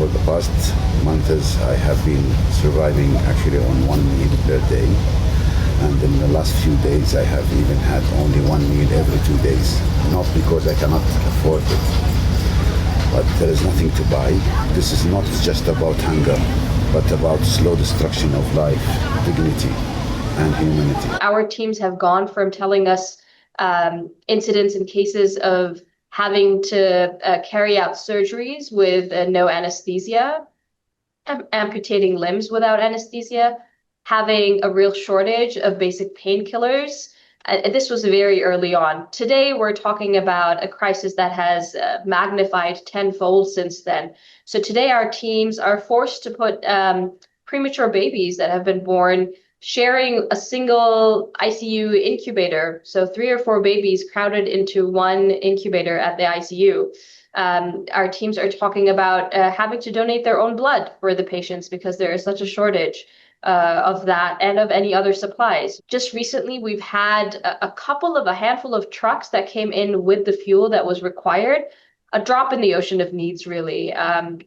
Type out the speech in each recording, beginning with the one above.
For the past months, I have been surviving actually on one meal per day. And in the last few days, I have even had only one meal every 2 days. Not because I cannot afford it, but there is nothing to buy. This is not just about hunger, but about slow destruction of life, dignity, and humanity. Our teams have gone from telling us incidents and cases of having to carry out surgeries with no anesthesia, amputating limbs without anesthesia, having a real shortage of basic painkillers. This was very early on. Today, we're talking about a crisis that has magnified tenfold since then. So today, our teams are forced to put premature babies that have been born sharing a single ICU incubator. So 3 or 4 babies crowded into one incubator at the ICU. Our teams are talking about having to donate their own blood for the patients because there is such a shortage of that and of any other supplies. Just recently, we've had a handful of trucks that came in with the fuel that was required. A drop in the ocean of needs, really. And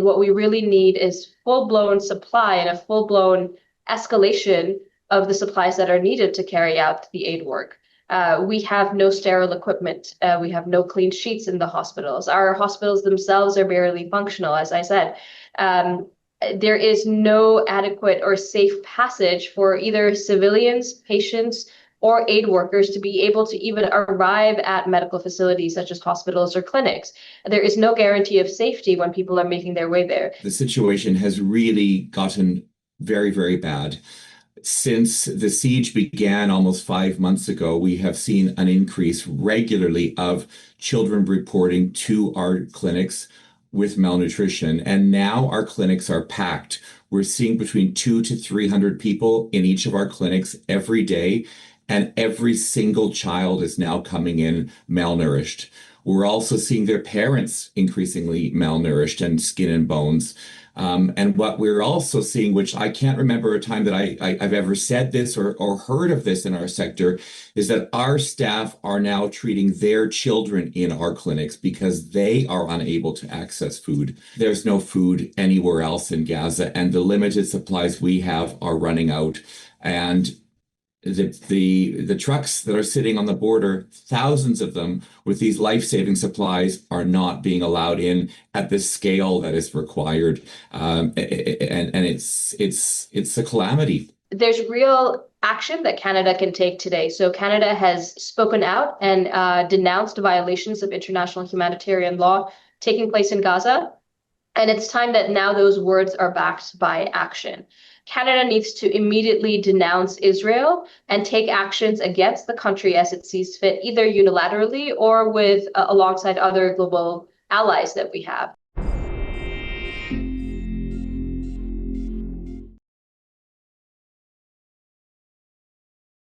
what we really need is full-blown supply and a full-blown escalation of the supplies that are needed to carry out the aid work. We have no sterile equipment. We have no clean sheets in the hospitals. Our hospitals themselves are barely functional, as I said. There is no adequate or safe passage for either civilians, patients, or aid workers to be able to even arrive at medical facilities such as hospitals or clinics. There is no guarantee of safety when people are making their way there. The situation has really gotten very, very bad. Since the siege began almost 5 months ago, we have seen an increase regularly of children reporting to our clinics with malnutrition. And now our clinics are packed. We're seeing between 200 to 300 people in each of our clinics every day. And every single child is now coming in malnourished. We're also seeing their parents increasingly malnourished and skin and bones. And what we're also seeing, which I can't remember a time that I've ever said this or heard of this in our sector, is that our staff are now treating their children in our clinics because they are unable to access food. There's no food anywhere else in Gaza, and the limited supplies we have are running out. And the trucks that are sitting on the border, thousands of them with these life-saving supplies, are not being allowed in at the scale that is required, and it's a calamity. There's real action that Canada can take today. So Canada has spoken out and denounced violations of international humanitarian law taking place in Gaza. And it's time that now those words are backed by action. Canada needs to immediately denounce Israel and take actions against the country as it sees fit, either unilaterally or with alongside other global allies that we have.